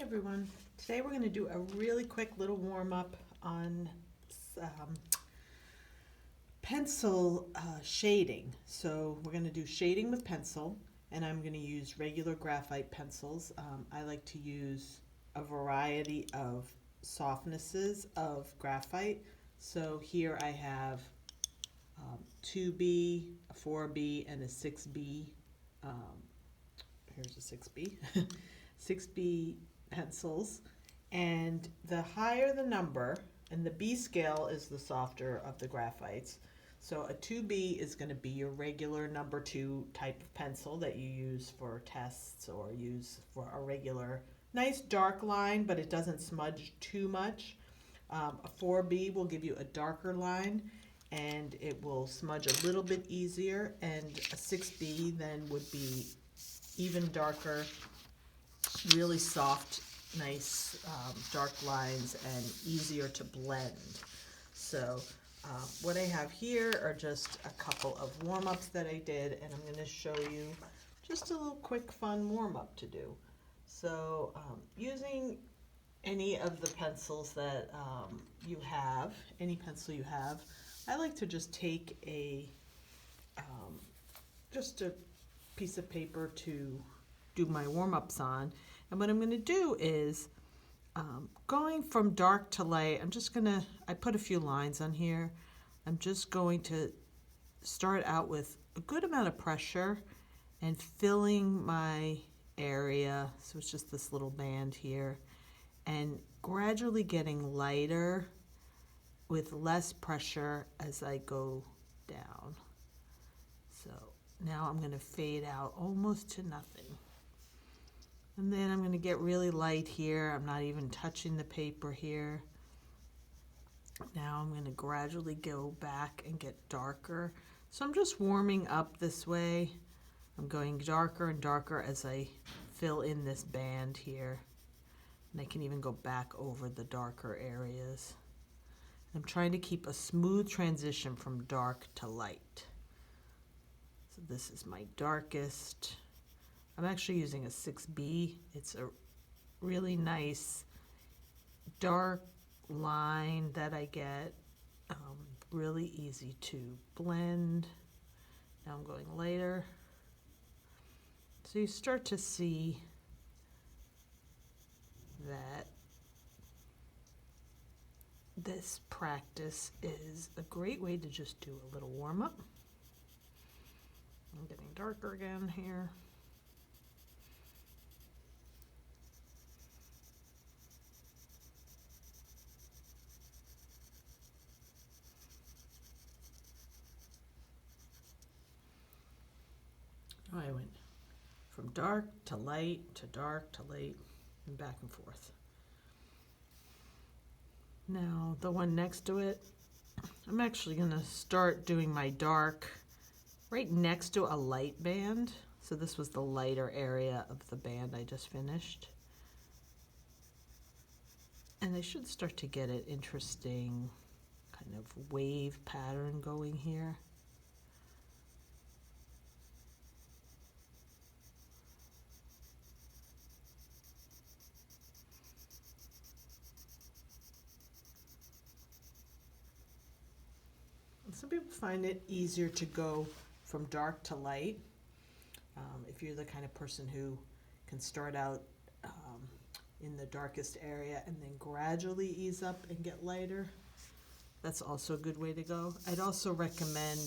everyone. Today we're going to do a really quick little warm-up on pencil shading. So we're going to do shading with pencil, and I'm going to use regular graphite pencils. I like to use a variety of softnesses of graphite. So here I have 2B, a 4B, and a 6B. Here's a 6B. 6B pencils, and the higher the number, and the B scale is the softer of the graphites. So a 2B is going to be your regular number 2 type of pencil that you use for tests or use for a regular nice dark line, but it doesn't smudge too much. A 4B will give you a darker line and it will smudge a little bit easier, and a 6B then would be even darker, really soft, nice dark lines and easier to blend. So what I have here are just a couple of warm-ups that I did, and I'm going to show you just a little quick fun warm-up to do. So using any of the pencils that you have, any pencil you have, I like to just take just a piece of paper to do my warm-ups on. And what I'm going to do is going from dark to light, I put a few lines on here. I'm just going to start out with a good amount of pressure and filling my area. So it's just this little band here, and gradually getting lighter with less pressure as I go down. So now I'm going to fade out almost to nothing. And then I'm going to get really light here. I'm not even touching the paper here. Now I'm going to gradually go back and get darker. So I'm just warming up this way. I'm going darker and darker as I fill in this band here. And I can even go back over the darker areas. I'm trying to keep a smooth transition from dark to light. So this is my darkest. I'm actually using a 6B. It's a really nice dark line that I get. Really easy to blend. Now I'm going lighter. So you start to see that this practice is a great way to just do a little warm-up. I'm getting darker again here. I went from dark to light to dark to light and back and forth. Now the one next to it, I'm actually going to start doing my dark right next to a light band. So this was the lighter area of the band I just finished. And I should start to get an interesting kind of wave pattern going here. Some people find it easier to go from dark to light. If you're the kind of person who can start out in the darkest area and then gradually ease up and get lighter, that's also a good way to go. I'd also recommend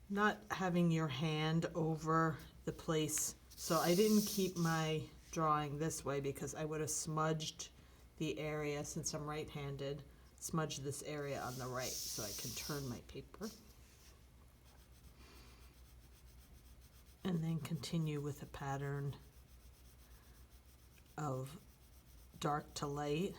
not having your hand over the place. So I didn't keep my drawing this way because I would have smudged the area, since I'm right-handed. Smudge this area on the right so I can turn my paper. And then continue with a pattern of dark to light.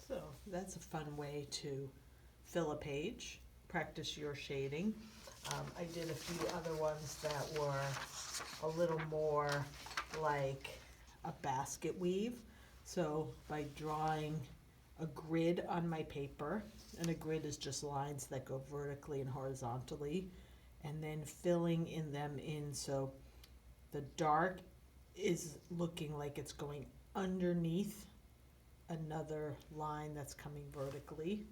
So that's a fun way to fill a page, practice your shading. I did a few other ones that were a little more like a basket weave. So by drawing a grid on my paper, and a grid is just lines that go vertically and horizontally, and then filling in them in so the dark is looking like it's going underneath another line that's coming vertically.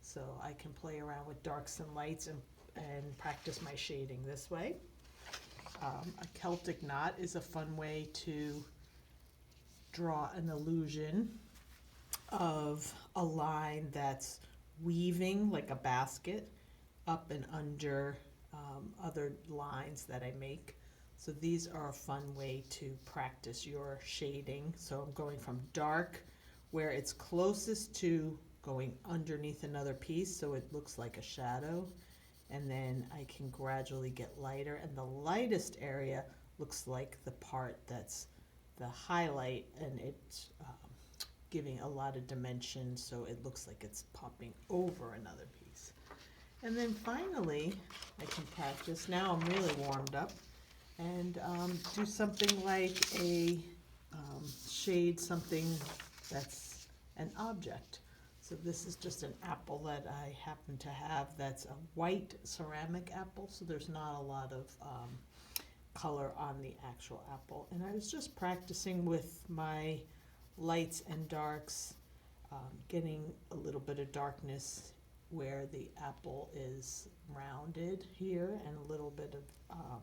So I can play around with darks and lights and practice my shading this way. A Celtic knot is a fun way to draw an illusion of a line that's weaving like a basket up and under other lines that I make. So these are a fun way to practice your shading. So I'm going from dark where it's closest to going underneath another piece so it looks like a shadow, and then I can gradually get lighter, and the lightest area looks like the part that's the highlight, and it's giving a lot of dimension so it looks like it's popping over another piece. And then finally I can practice, now I'm really warmed up, and do something like a shade something that's an object. So this is just an apple that I happen to have that's a white ceramic apple, so there's not a lot of color on the actual apple. And I was just practicing with my lights and darks, getting a little bit of darkness where the apple is rounded here, and a little bit of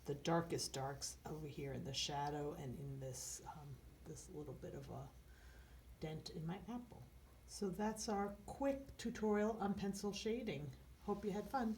the darkest darks over here in the shadow and in this this little bit of a dent in my apple. So that's our quick tutorial on pencil shading. Hope you had fun.